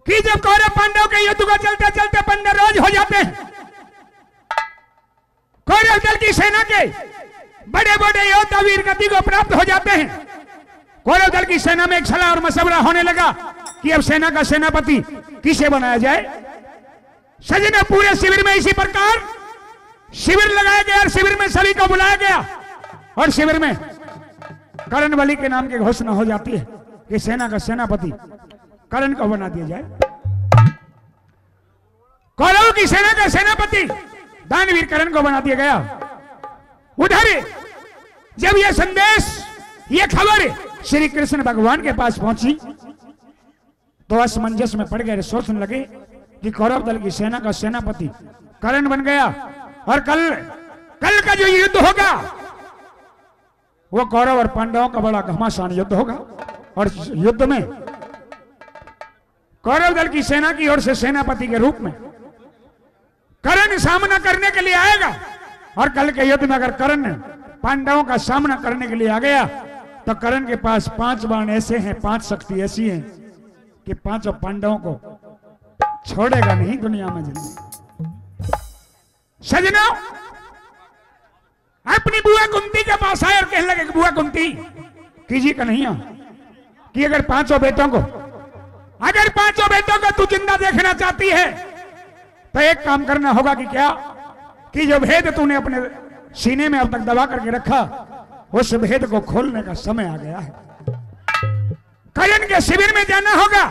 कि जब कौरव पांडव के युद्ध को चलते चलते 15 रोज हो जाते हैं, कौरव दल की सेना के बड़े बड़े योद्धा वीर गति को प्राप्त हो जाते हैं। कौरव दल की सेना में एक सलाह और मशवरा होने लगा कि अब सेना का सेनापति किसे बनाया जाए। सजना पूरे शिविर में इसी प्रकार शिविर लगाया गया और शिविर में सभी को बुलाया गया और शिविर में कर्ण बलि के नाम की घोषणा हो जाती है कि सेना का सेनापति कर्ण को बना दिया जाए। कौरव की सेना का सेनापति दानवीर कर्ण को बना दिया गया। उधर जब यह संदेश, यह खबर श्री कृष्ण भगवान के पास पहुंची तो असमंजस में पड़ गए, सोचने लगे कि कौरव दल की सेना का सेनापति कर्ण बन गया और कल का जो युद्ध होगा वो कौरव और पांडवों का बड़ा घमासान युद्ध होगा और युद्ध में कौरव दल की सेना की ओर से सेनापति के रूप में कर्ण सामना करने के लिए आएगा और कल के युद्ध में अगर कर्ण पांडवों का सामना करने के लिए आ गया तो कर्ण के पास 5 बाण ऐसे हैं, 5 शक्ति ऐसी हैं कि 5 पांडवों को छोड़ेगा नहीं दुनिया में जिंदगी। सजना अपनी बुआ कुंती के पास आए और कहने लगे बुआ कुंती कीजिए कन्हैया कि अगर 5 बेटों को तू जिंदा देखना चाहती है तो एक काम करना होगा कि क्या कि जो भेद तूने अपने सीने में अब तक दबा करके रखा उस भेद को खोलने का समय आ गया है। कर्ण के शिविर में जाना होगा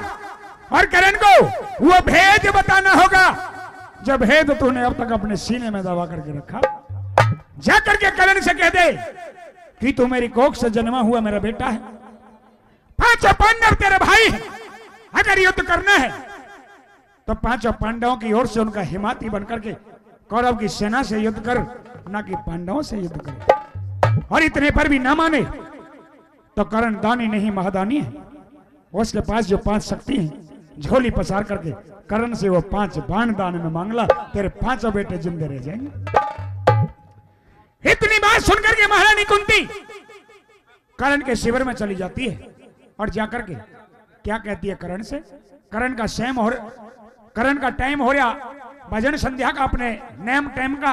और कर्ण को वो भेद बताना होगा जो भेद तूने अब तक अपने सीने में दबा करके रखा। जाकर के कर्ण से कह दे कि तू मेरी कोख से जन्मा हुआ मेरा बेटा है, 5 पांडव तेरे भाई है, अगर युद्ध करना है तो 5 पांडवों की ओर से उनका हिमाती बनकर के कौरव की सेना से युद्ध कर, ना कि पांडवों से युद्ध कर। और इतने पर भी ना माने तो कर्ण दानी नहीं महादानी है, उसके पास जो 5 शक्ति है झोली पसार करके कर्ण से वो 5 बाण दान में मांगला, तेरे 5 बेटे जिंदे रह जाएंगे। इतनी बात सुनकर के महारानी कुंती कर्ण के शिविर में चली जाती है और जाकर के क्या कहती है कर्ण से, कर्ण का टाइम हो रहा भजन संध्या का, अपने नेम टाइम का,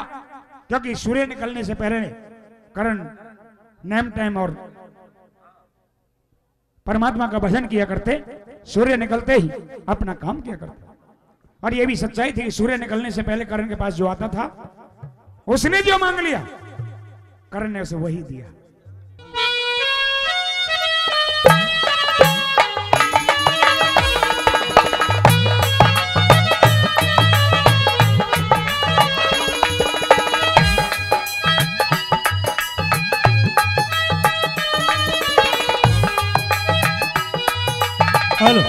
क्योंकि सूर्य निकलने से पहले कर्ण नेम टाइम और परमात्मा का भजन किया करते, सूर्य निकलते ही अपना काम किया करते। और यह भी सच्चाई थी कि सूर्य निकलने से पहले कर्ण के पास जो आता था उसने जो मांग लिया कर्ण ने उसे वही दिया। हेलो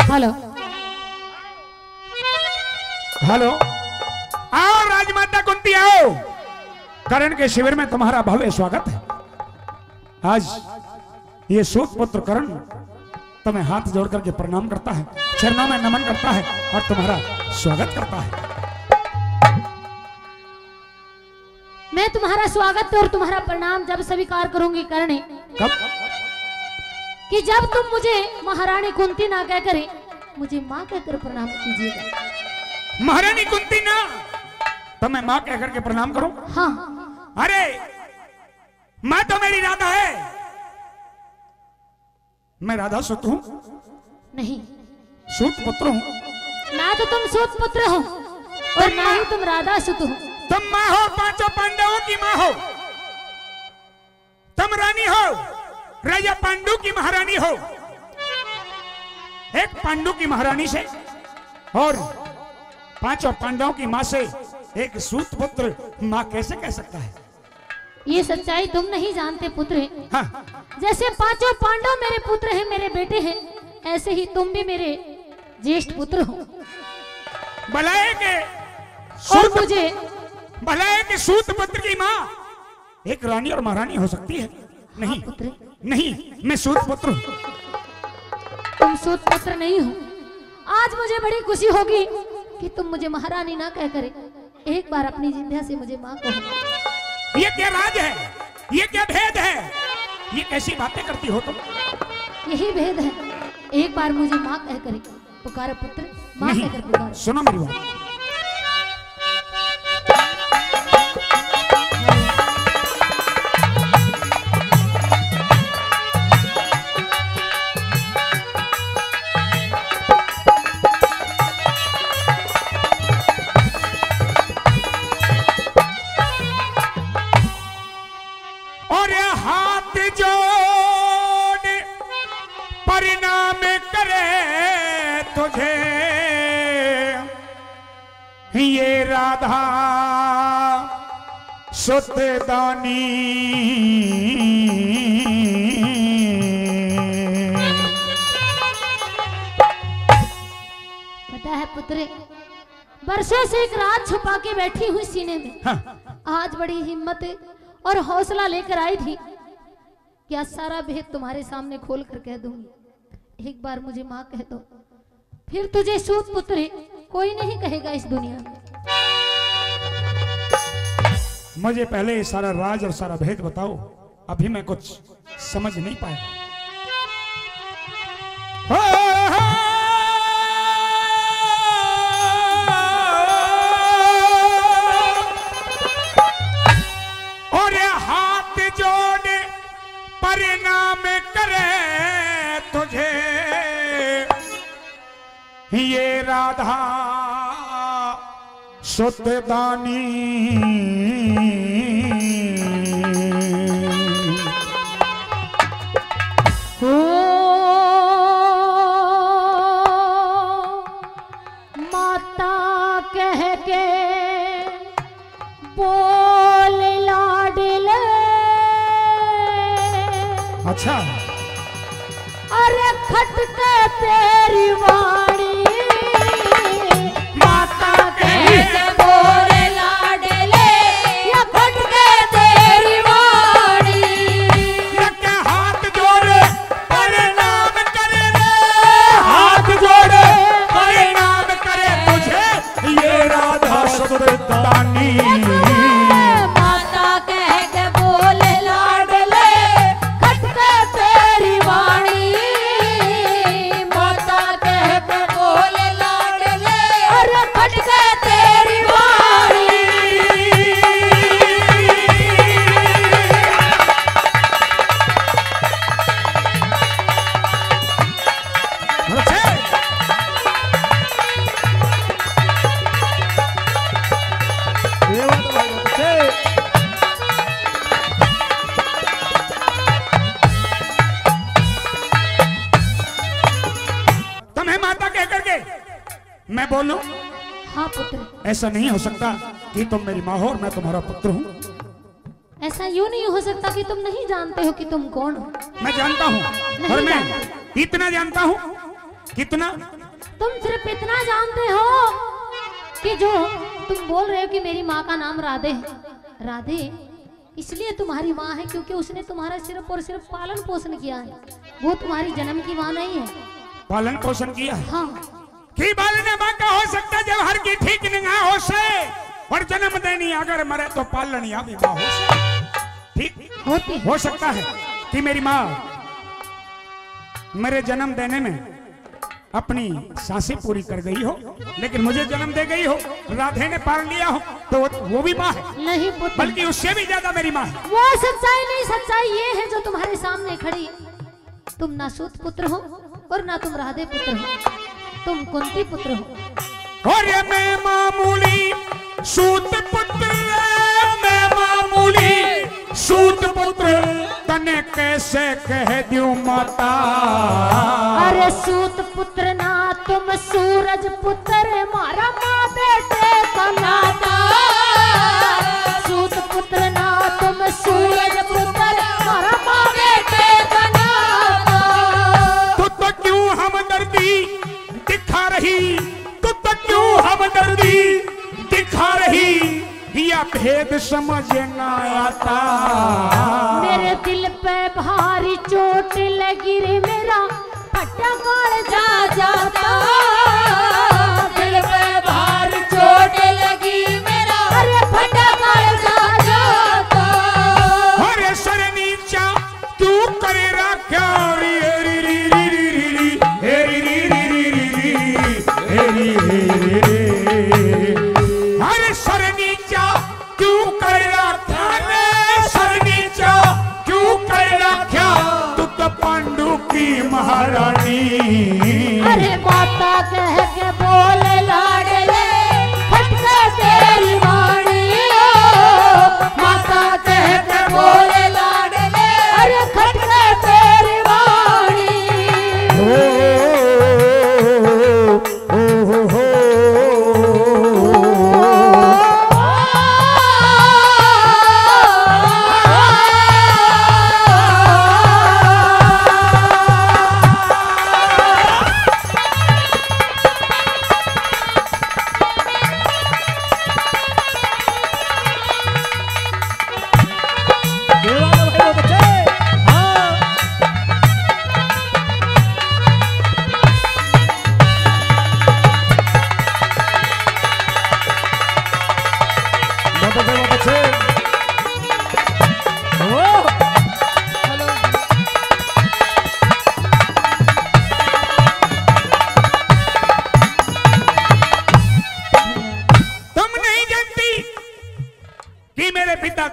हेलो हेलो, आओ राजमाता कुंती आओ, कर्ण के शिविर में तुम्हारा भव्य स्वागत है। आज ये सूत पुत्र कर्ण तुम्हें हाथ जोड़ करके प्रणाम करता है, चरणों में नमन करता है और तुम्हारा स्वागत करता है। मैं तुम्हारा स्वागत और तुम्हारा प्रणाम जब स्वीकार करूंगी कर्ण, कब? कि जब तुम मुझे महारानी कुंती ना कहकर मुझे माँ कहकर प्रणाम कीजिएगा। महारानी कुंती ना तो मैं माँ कहकर के प्रणाम करूं? हाँ। अरे माँ तो मेरी राधा है, मैं राधा सुत हूं? नहीं, सूत पुत्र हूं। ना तो तुम सूत पुत्र हो और ना ही तुम राधा सुत हो। तुम माँ हो, 5 पांडवों की माँ हो, तुम रानी हो, राजा पांडु की महारानी हो। एक पांडु की महारानी से और 5 पांडवों की माँ से एक सूत पुत्र माँ कैसे कह सकता है? ये सच्चाई तुम नहीं जानते पुत्र। हाँ। जैसे 5 पांडव मेरे पुत्र हैं, मेरे बेटे हैं, ऐसे ही तुम भी मेरे ज्येष्ठ पुत्र हो। भलाए के और मुझे भलाए के सूत पुत्र की माँ एक रानी और महारानी हो सकती है? नहीं पुत्र, नहीं, मैं सूत पुत्र हूं। तुम सूत पुत्र नहीं हो। आज मुझे बड़ी खुशी होगी कि तुम मुझे महारानी ना कह करे, एक बार अपनी जिंदगी से मुझे माँ कहो। ये क्या राज है, ये क्या भेद है, ये कैसी बातें करती हो तुम? यही भेद है, एक बार मुझे माँ कह करे पुकारो पुत्र, माँ कहकर पुकारो। सुनो मेरी बात, और हाथ जोड़ परिणाम करे तुझे ये राधा सुतदानी। पता है पुत्र, वर्षों से एक रात छुपा के बैठी हुई सीने में, हाँ। आज बड़ी हिम्मत और हौसला लेकर आई थी कि आज सारा भेद तुम्हारे सामने खोल कर कह दूंगी। एक बार मुझे माँ कह दो, फिर तुझे सूत पुत्र कोई नहीं कहेगा इस दुनिया में। मुझे पहले ये सारा राज और सारा भेद बताओ, अभी मैं कुछ समझ नहीं पाया। और हाथ जोड़ परिणाम करे तुझे ये राधा सुतदानी। हो माता कह के बोल लाडले, अच्छा, अरे खटके तेरी वाणी, माता कैसे बोले लाडले, या खटके तेरी वाणी। के हाथ जोड़े परिणाम करे रे, हाथ जोड़े परिणाम करे तुझे ये राधा सुतदानी। माता कह के बोले लाडले, खटके तेरी वाणी, माता कह के बोले लाडले, अरे खटके तेरी वाणी। तुम्हें माता कह करके मैं बोलूं? हाँ पुत्र, ऐसा नहीं हो सकता कि तुम मेरी माँ हो और मैं तुम्हारा पुत्र हूँ। ऐसा यूं नहीं हो सकता कि तुम नहीं जानते हो कि तुम कौन हो। मैं जानता हूँ, और नहीं मैं इतना जानता हूँ। कितना? तुम सिर्फ इतना जानते हो कि जो तुम बोल रहे हो कि मेरी माँ का नाम राधे है। राधे इसलिए तुम्हारी माँ है क्योंकि उसने तुम्हारा सिर्फ और सिर्फ पालन पोषण किया है, वो तुम्हारी जन्म की माँ नहीं है। पालन पोषण किया? हाँ। की पालने माँ का हो सकता जब हर की ठीक निगाह हो से, और जन्म देनी अगर मरे तो पालनिया भी माँ हो से। ठीक होती हो सकता है कि मेरी माँ मेरे जन्म देने में अपनी सांसें पूरी कर गई हो, लेकिन मुझे जन्म दे गई हो, राधे ने पाल लिया हो, तो वो भी माँ है। नहीं पुत्र, बल्कि उससे भी ज्यादा मेरी माँ है। वो सच्चाई नहीं, सच्चाई ये है जो तुम्हारे सामने खड़ी है। तुम ना सूत पुत्र हो और ना तुम राधे पुत्र हो, तुम कुंती पुत्र हो। और ये मैं मामूली सूत पुत्र, मैं मामूली सूत पुत्र, तने कैसे कह दूं माता। अरे सूत पुत्र ना तुम सूरज पुत्र, मारा माँ बेटे का नाता। सूत पुत्र ना तुम सूरज पुत्र, मारा माँ बेटे का नाता। तो क्यों हमदर्दी दिखा रही, तो क्यों हमदर्दी दिखा रही, या भेद समझ ना आता। मेरे दिल पे भारी चोट लगी रे, मेरा फटा काल जा जाता। दिल पे भारी अरे सर नीचा क्यों कर रखा रे, सर नीचा क्यों कर रखा, तू तो पांडु की महारानी। अरे माता कह के बोले लाडले खटके तेरी वाणी, माता कह के बोले लाडले अरे खटके तेरी वाणी।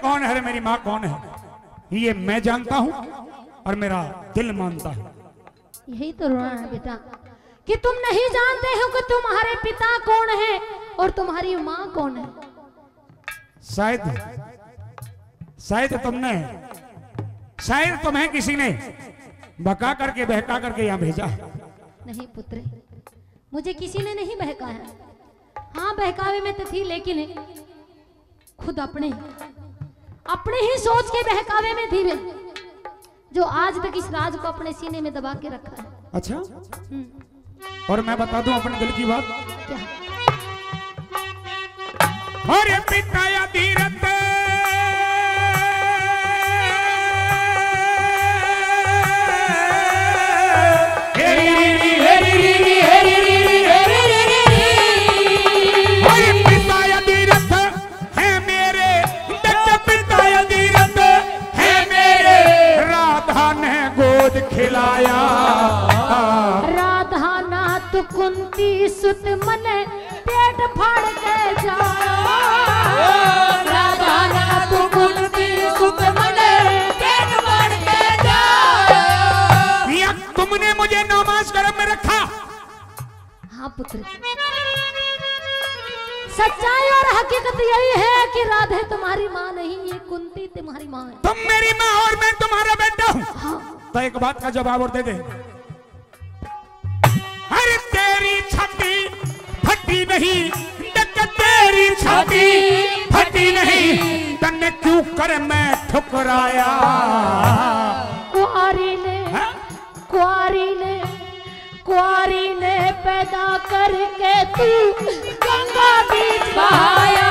कौन है, मेरी माँ कौन है, ये मैं जानता हूँ और मेरा दिल मानता है। यही तो रोना है बेटा कि तुम नहीं जानते हो कि तुम्हारे पिता कौन है और तुम्हारी माँ कौन है। शायद तुमने, शायद तुम्हें किसी ने बका करके बहका करके यहाँ भेजा। नहीं पुत्र, मुझे किसी ने नहीं बहकाया। हाँ बहकावे में तो थी, लेकिन खुद अपने ही सोच के बहकावे में थी मैं, जो आज तक इस राज को अपने सीने में दबा के रखा है। अच्छा, और मैं बता दूं अपने दिल की बात क्या? अरे पिता या धीरत खिलाया, राधा नाथ कुंती सुत मन पेट फाड़ के जा, राधा नाथ कुंती सुत मन पेट फाड़ के जा। या तुमने मुझे 9 मास गर्भ में रखा। हाँ पुत्र, सच्चाई और हकीकत यही है कि राधे तुम्हारी माँ नहीं, ये कुंती तुम्हारी माँ है। तुम मेरी माँ और मैं तुम्हारा बेटा हूँ। हाँ। तो एक बात का जवाब और दे दे। अरे तेरी छाती फटी नहीं, तेरी छाती फटी नहीं, तन्ने क्यों कर मैं ठुकराया। कुआरी ने पैदा करके तू गंगा बीच बहाया,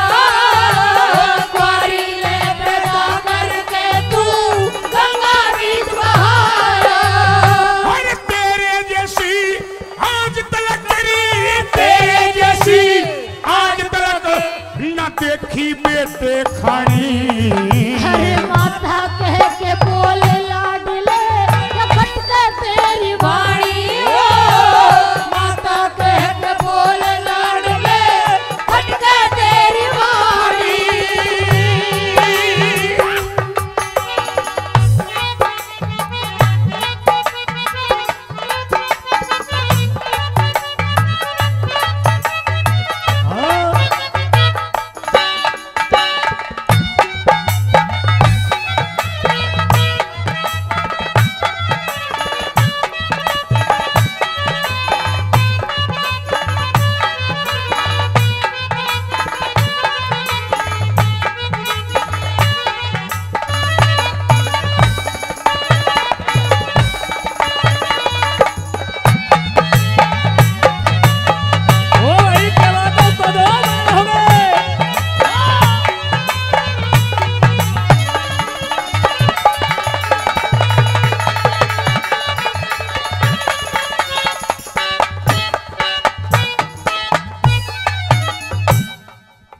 कुआरी ने पैदा करके तू गंगा बीच बहाया। और तेरे जैसी आज तलक तेरे जैसी आज तलक न देखी बेटे खानी। अरे माता कह के बोले लाडले या खटके तेरी वाणी, माता कह के बोले लाडले खटके तेरी वाणी।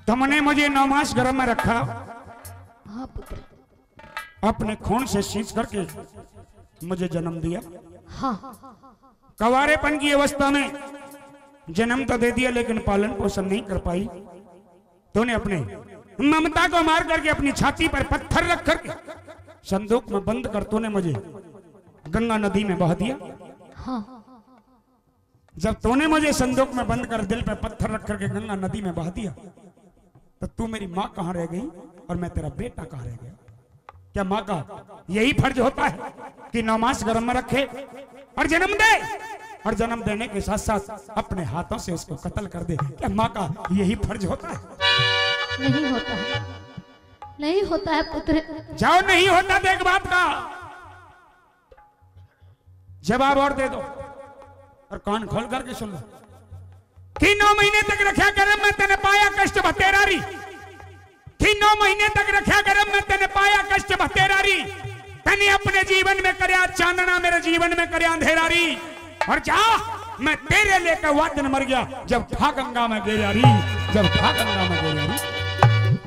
तुमने मुझे 9 मास गर्भ में रखा। हाँ पुत्र। अपने खून से सींच करके मुझे जन्म दिया। हाँ। कवारेपन की अवस्था में जन्म तो दे दिया लेकिन पालन पोषण नहीं कर पाई। तूने अपने ममता को मार करके अपनी छाती पर पत्थर रख करके संदूक में बंद कर तूने मुझे गंगा नदी में बहा दिया। हाँ। जब तूने मुझे संदूक में बंद कर दिल पे पत्थर रख करके गंगा नदी में बहा दिया तो तू मेरी माँ कहाँ रह गई और मैं तेरा बेटा कहाँ रह गया? क्या माँ का यही फर्ज होता है कि 9 मास गर्भ में रखे और जन्म दे और जन्म देने के साथ साथ अपने हाथों से उसको कत्ल कर दे? क्या माँ का यही फर्ज होता है? नहीं होता है, नहीं होता है पुत्र। जाओ, नहीं होता तो एक बात का जवाब और दे दो और कान खोल करके सुन लो कि 9 महीने तक रखा गर्भ में तेने पाया कष्ट भतेरारी, कि 9 महीने तक रखा गर्भ में तेने पाया कष्ट भतेरारी, तने अपने जीवन में करया चांदना मेरे जीवन में करया अंधेरारी। और जा, मैं तेरे लेकर वादन मर गया जब था गंगा में गेरारी, जब था गंगा में गेरारी।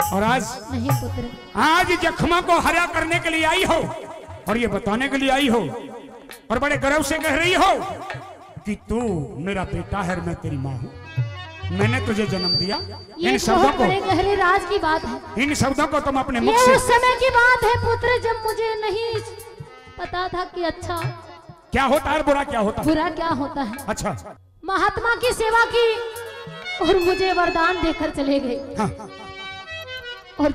और आज नहीं पुत्र, आज जख्मा को हरा करने के लिए आई हो और ये बताने के लिए आई हो और बड़े गर्व से कह रही हो कि तू मेरा बेटा है, मैं तेरी माँ हूँ, मैंने तुझे जन्म दिया। ये इन शब्दों को, बड़े गहरे राज की बात है। इन शब्दों को तुम अपने मुख ये से, उस समय की बात है पुत्र जब मुझे नहीं पता था कि अच्छा क्या होता है बुरा क्या होता है। बुरा क्या होता है। अच्छा, महात्मा की सेवा की और मुझे वरदान देकर चले गए। हाँ। और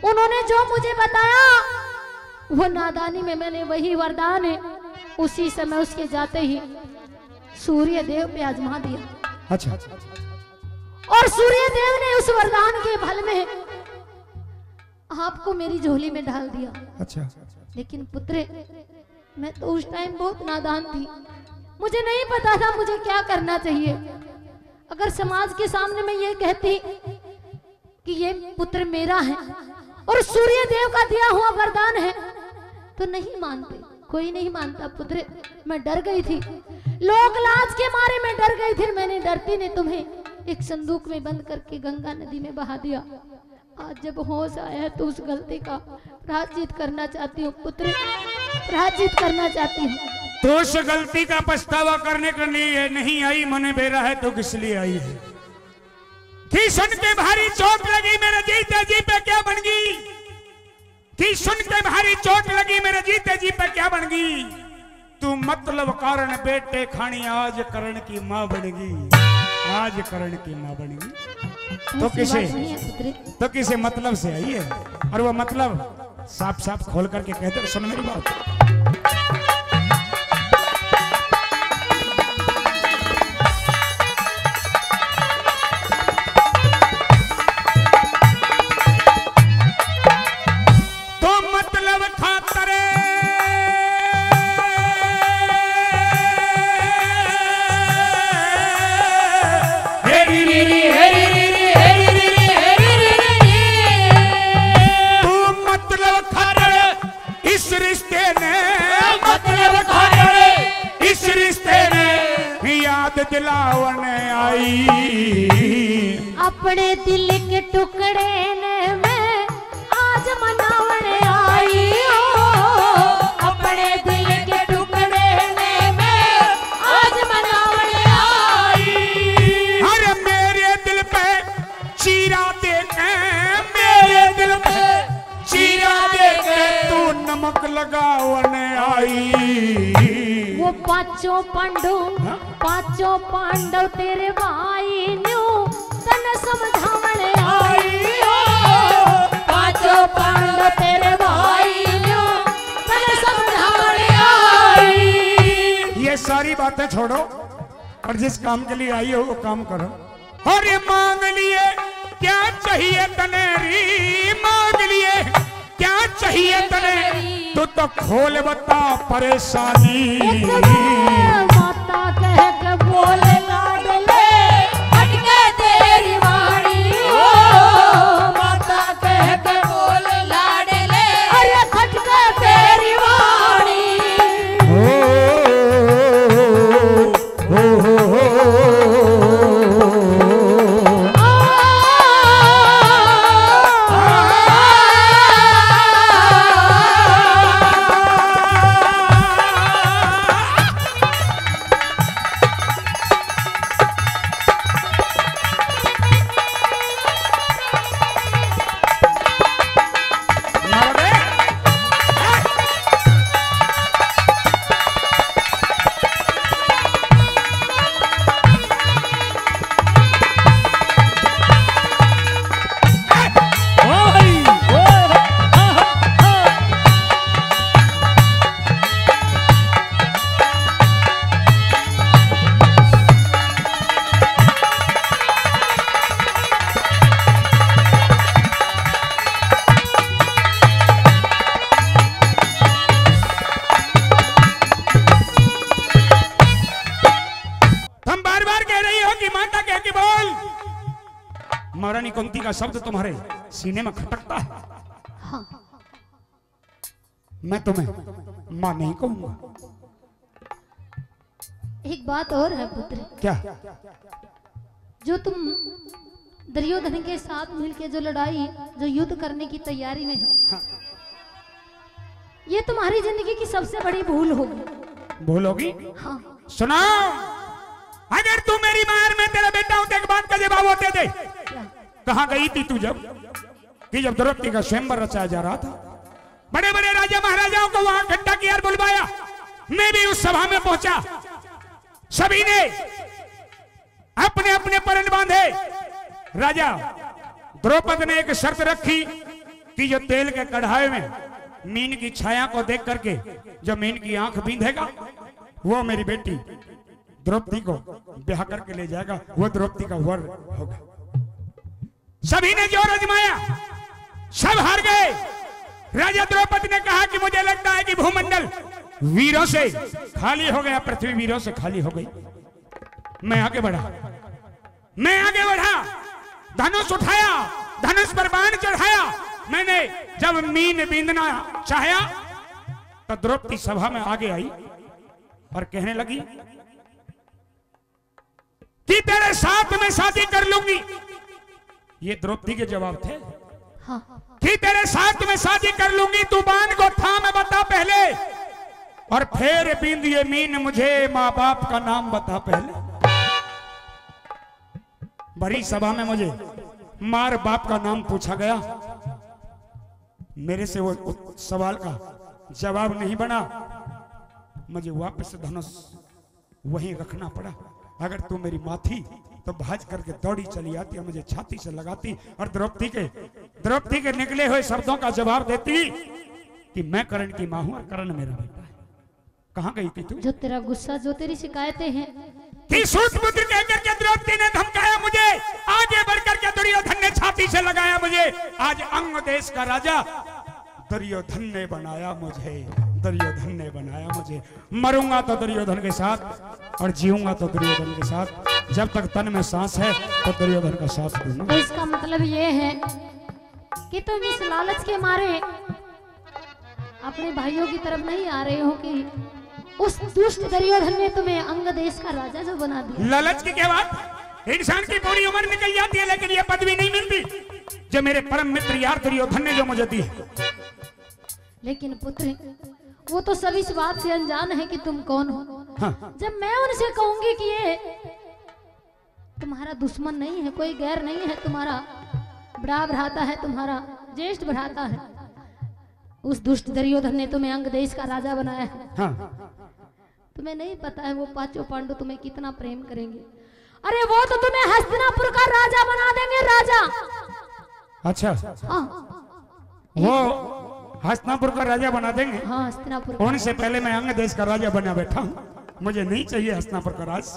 उन्होंने जो मुझे बताया वो नादानी में मैंने वही वरदान है उसी समय उसके जाते ही सूर्य देव पे आजमा दिया। अच्छा, और सूर्य देव ने उस वरदान के बल में आपको मेरी झोली में डाल दिया। अच्छा। लेकिन पुत्र, मैं तो उस टाइम बहुत नादान थी, मुझे नहीं पता था मुझे क्या करना चाहिए। अगर समाज के सामने मैं ये कहती कि ये पुत्र मेरा है और सूर्य देव का दिया हुआ वरदान है तो नहीं मानते, कोई नहीं मानता पुत्र। मैं डर गई थी, लोग लाज के मारे मैं डर गई थी। मैंने डरती ने तुम्हें एक संदूक में बंद करके गंगा नदी में बहा दिया। आज जब होश आया है तो उस गलती का प्रायश्चित करना चाहती हूँ पुत्र, प्रायश्चित करना चाहती हूँ। तो उस गलती का पछतावा करने के लिए नहीं आई, मने बेरा है तो किस लिए आई है? कि सुन के भारी चोट लगी मेरे जीते जी पे क्या बन गई, कि सुन के भारी चोट लगी मेरे जीते जी पे क्या बन गई। तू मतलब कारण बेटे खानी आज करण की माँ बनेगी, आज करण की माँ बनेगी। तो किसे मतलब से आई है और वो मतलब साफ साफ खोल करके कहते सुन मेरी बात। दिलावन आई अपने दिल के टुकड़े ने मैं आज मनावन आई हो, अपने दिल के टुकड़े ने मैं आज मनावन आई। अरे मेरे दिल पे चीरा देके, मेरे दिल पे चीरा देके तू नमक लगावन आई। वो पांचों पांडव तेरे भाई न्यू तन समझावन आई हो, पांचों पांडव तेरे भाई न्यू तन समझावन आई। ये सारी बातें छोड़ो और जिस काम के लिए आई हो वो काम करो। और ये मांग लिए क्या चाहिए तनेरी, मांग लिए क्या चाहिए तने, तो खोल बता परेशानी। माता कह के बोले लाडले हटके तेरी वाणी हो, माता कह के बोले लाडले अरे हटके तेरी वाणी। पंक्ति का शब्द तुम्हारे सीने में खटकता है। हाँ। मैं तुम्हें मां नहीं कहूंगा। एक बात और है पुत्र, क्या? जो तुम दुर्योधन के साथ मिलके जो लड़ाई, जो युद्ध करने की तैयारी में हो, हाँ। ये तुम्हारी जिंदगी की सबसे बड़ी भूल होगी। भूल होगी? हाँ। सुनो, अगर तू मेरी मार में तेरा बेटा हो तो एक बात का जवाब होते दे। कहां गई थी तू जब जब द्रौपदी का स्वयंवर रचाया जा रहा था? बड़े बड़े राजा महाराजाओं को वहां इकट्ठा किया और बुलवाया। मैं भी उस सभा में पहुंचा। सभी ने अपने अपने परण बांधे। राजा द्रौपदी ने एक शर्त रखी कि जो तेल के कढ़ाई में मीन की छाया को देख करके जो मीन की आंख बींधेगा वो मेरी बेटी द्रौपदी को ब्याह करके ले जाएगा, वो द्रौपदी का वर होगा। सभी ने जोर आजमाया, सब हार गए। राजा द्रौपदी ने कहा कि मुझे लगता है कि भूमंडल वीरों से खाली हो गया, पृथ्वी वीरों से खाली हो गई। मैं आगे बढ़ा, धनुष उठाया, धनुष पर बाण चढ़ाया। मैंने जब मीन बींधना चाहा तो द्रौपदी सभा में आगे आई और कहने लगी कि तेरे साथ मैं शादी कर लूंगी। ये द्रौपदी के जवाब थे। हाँ। कि तेरे साथ में शादी कर लूंगी, तू बाण को थाम बता पहले, और फिर बींद ये मीन मुझे माँ बाप का नाम बता पहले। बड़ी सभा में मुझे मार बाप का नाम पूछा गया, मेरे से वो सवाल का जवाब नहीं बना। मुझे वापस धनुष वहीं रखना पड़ा। अगर तू मेरी माँ थी तो भाज करके दौड़ी चली आती और मुझे छाती से लगाती और द्रौपदी के निकले हुए शब्दों का जवाब देती कि मैं कर्ण की माँ हूं और कर्ण मेरा बेटा है। कहां गई थी तू? जो तेरा गुस्सा, जो तेरी शिकायतें हैं, कि सूतपुत्र कहकर के द्रौपदी ने धमकाया मुझे, आगे बढ़कर के दुर्योधन ने छाती से लगाया मुझे। आज अंग देश का राजा दुर्योधन ने बनाया मुझे, दुर्योधन ने बनाया मुझे। मरूंगा तो दुर्योधन के साथ और जीऊंगा तो दुर्योधन के साथ। जब तक तन में सांस है तो दुर्योधन का साथ दूंगा। तो इसका मतलब ये है कि तुम इस लालच के मारे अपने भाइयों की तरफ नहीं आ रहे हो कि उस दुष्ट दुर्योधन ने तुम्हें अंग देश का राजा जो बना दिया। लालच की क्या बात? इंसान की पूरी उम्र निकल जाती है लेकिन यह पदवी नहीं मिलती जो मेरे परम मित्र यार दुर्योधन ने जो मुझे दी है। लेकिन पुत्र, वो तो सभी इस बात से अनजान है कि तुम कौन हो। हाँ। जब मैं उनसे कहूंगी कि ये तुम्हारा दुश्मन नहीं है, कोई गैर नहीं है, तुम्हारा बड़ा भ्राता है, तुम्हारा ज्येष्ठ भ्राता है, उस दुष्ट दुर्योधन ने तुम्हें अंग देश का राजा बनाया है। हाँ। तुम्हें नहीं पता है वो पांचों पांडु तुम्हें कितना प्रेम करेंगे। अरे वो तो तुम्हें हस्तिनापुर का राजा बना देंगे, राजा। अच्छा। हाँ। वो हस्तिनापुर का राजा बना देंगे? हाँ, हस्तिनापुर। उनसे पहले मैं अंग देश का राजा बना बैठा हूँ। मुझे नहीं चाहिए हस्तिनापुर का राज।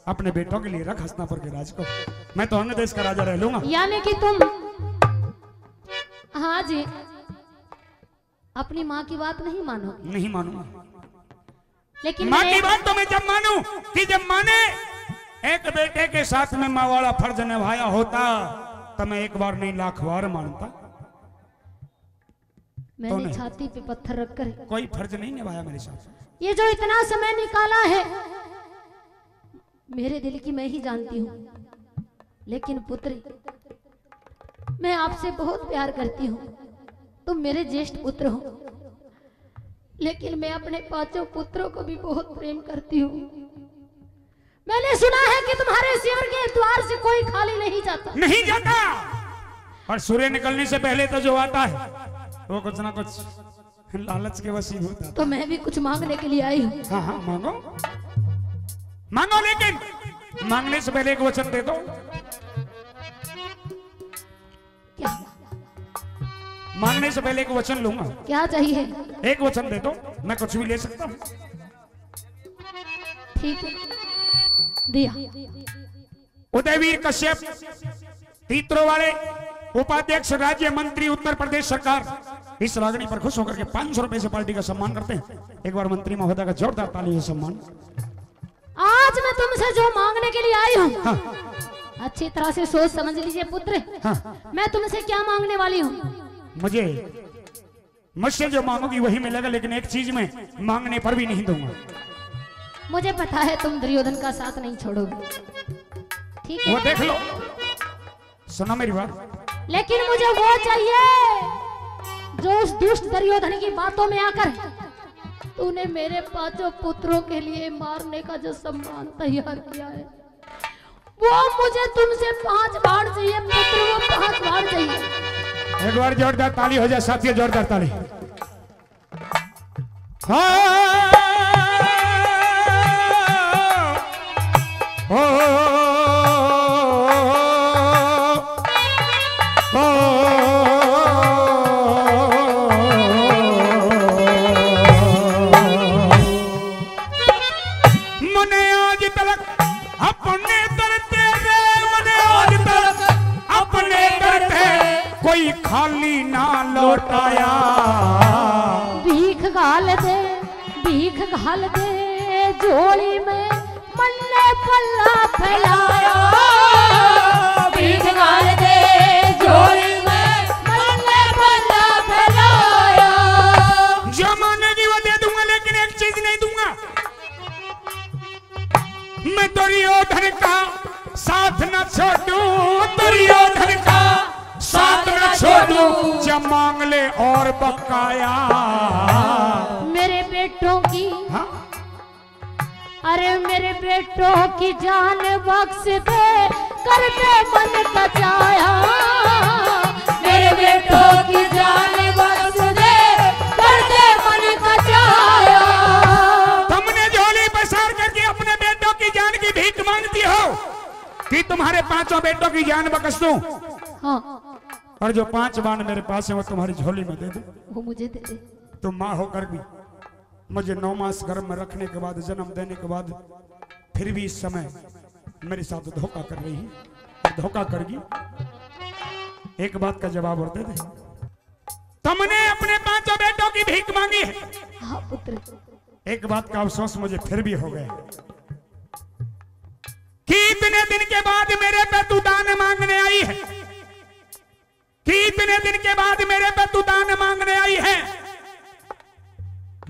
अपने बेटों के लिए रख हस्तिनापुर के राज को। मैं तो अंग देश का राजा रह लूंगा। यानी कि तुम, हाँ जी, अपनी माँ की बात नहीं मानोगे? नहीं मानूंगा। लेकिन माँ की बात तो मैं जब मानूं कि जब माँ ने एक बेटे के साथ में माँ वाला फर्ज निभाया होता तो मैं एक बार नहीं लाख बार मानता। मैंने छाती पे पत्थर रखकर कोई फर्ज नहीं निभाया मेरे साथ। ये जो इतना समय निकाला है, मेरे दिल की मैं ही जानती हूँ। लेकिन पुत्री, मैं आपसे बहुत प्यार करती हूँ, तुम मेरे ज्येष्ठ पुत्र हो। लेकिन मैं अपने पांचों पुत्रों को भी बहुत प्रेम करती हूँ। मैंने सुना है कि तुम्हारे शिविर के द्वार से कोई खाली नहीं जाता। नहीं जाता, और सूर्य निकलने से पहले तो जो आता है वो कुछ ना कुछ लालच के वसीब होता है। तो मैं भी कुछ मांगने के लिए आई हूँ। हाँ हाँ, मांगो मांगो, लेकिन मांगने से पहले एक वचन दे दो। क्या? मांगने से पहले एक वचन लूंगा। क्या चाहिए? एक वचन दे दो, मैं कुछ भी ले सकता हूँ। ठीक है, दिया। उदयवीर कश्यप, तीतरो वाले उपाध्यक्ष, राज्य मंत्री, उत्तर प्रदेश सरकार इस रागनी पर खुश होकर के 500 रुपए से पार्टी का सम्मान करते हैं। एक बार मंत्री महोदय का जोरदार ताली से सम्मान। आज मैं तुमसे जो मांगने के लिए आई हूँ, हाँ। अच्छी तरह से सोच समझ लीजिए पुत्र। हाँ। मैं तुमसे क्या मांगने वाली हूँ? मुझसे जो मांगोगी वही मिलेगा, लेकिन एक चीज में मांगने पर भी नहीं दूंगा। मुझे पता है तुम दुर्योधन का साथ नहीं छोड़ोगे, ठीक है? वो देख लो, सुनो मेरी बात। लेकिन मुझे वो चाहिए जो उस दुष्ट दुर्योधन की बातों में आकर तूने मेरे 5 पुत्रों के लिए मारने का जो सम्मान तैयार किया है, वो मुझे तुमसे 5 बार चाहिए पुत्र, वो 5 बार चाहिए। एक बार जोरदार ताली हो जाए साथियों, जोरदार ताली। मने आज तलक अपने डरते रे, मने आज तलक अपने डरते कोई खाली ना लौटाया। भीख घाल दे झोली में मन ने पल्ला फैलाया। भीख घाल दे झोली में मन ने पल्ला फैलाया। जो मांगेगी वो दे दूंगा, लेकिन एक चीज नहीं दूंगा, मैं दुर्योधन का साथ न छोड़ूं, दुर्योधन का साथ न छोड़ूं। जब मांग ले और बकाया। मेरे बेटों की, हाँ? अरे मेरे बेटों की जान बख्श दे, कर दे मन का चाया। मेरे बेटों की जान बख्श दे, कर दे मन का चाया। तुमने झोली पसार करके अपने बेटों की जान की भीख मांगती हो कि तुम्हारे 5 बेटों की जान बख्श दूं। हाँ। और जो 5 बाण मेरे पास है वो तुम्हारी झोली में दे दो। वो मुझे दे दे। तुम माँ होकर भी मुझे 9 मास गर्भ में रखने के बाद, जन्म देने के बाद फिर भी इस समय मेरे साथ धोखा कर रही है और धोखा करेगी। एक बात का जवाब और दे दे। तुमने अपने 5 बेटों की भीख मांगी है। हाँ पुत्र। एक बात का अफसोस मुझे फिर भी हो गया कि इतने दिन के बाद मेरे पे तू दान मांगने आई है, कि इतने दिन के बाद मेरे पे तू दान मांगने आई है।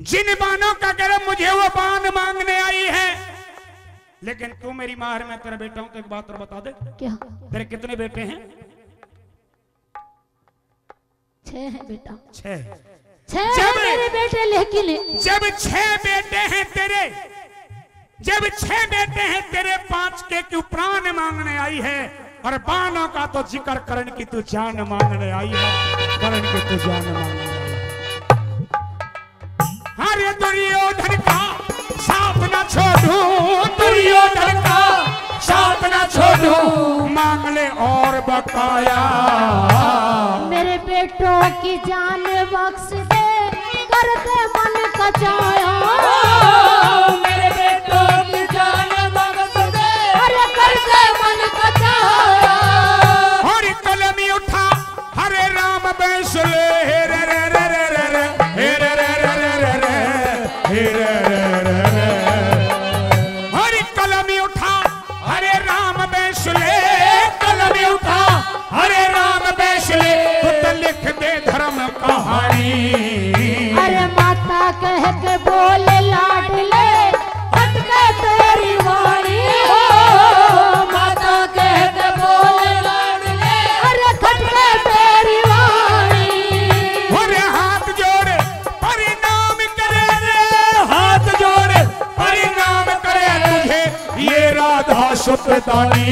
जिन बानों का गर्म मुझे वो बान मांगने आई है, लेकिन तू मेरी मां है, मैं तेरा बेटा हूं। तो एक बात और बता दे, क्या? तेरे कितने बेटे हैं? 6 हैं बेटा। 6 मेरे बेटे, लेकिन जब 6 बेटे हैं तेरे, जब 6 बेटे हैं तेरे, 5 के क्यों प्राण मांगने आई है? और बानों का तो जिक्र करण की तू जान मांगने आई है, करण की तू जान मांगने आई है। अरे दुर्योधन का साथ न छोड़ूं, दुर्योधन का साथ न छोड़ूं। मांग ले और बकाया। मेरे बेटों की जान बख्श दे, कर दे मन का चाया। मेरे बेटों की जान बख्श दे, अरे कर दे मन का चाया। और कलमी उठा हरे राम बैसले, हे रे रे रे रे रे रे, हे रे रे रे रे रे रे, हे रे रे रे रे। और कलमी उठा हरे राम बैसले, कलमी उठा हरे राम बैसले। तो लिख दे धर्म कहानी। अरे माता कह के बोले लाडले, अटके तेरी वाणी हो। माता कह के बोले लाडले, अरे खटके तेरी वाणी। अरे हाथ जोड़े परिणाम करे रे, हाथ जोड़े परिणाम करे तुझे ये राधा सुतदानी।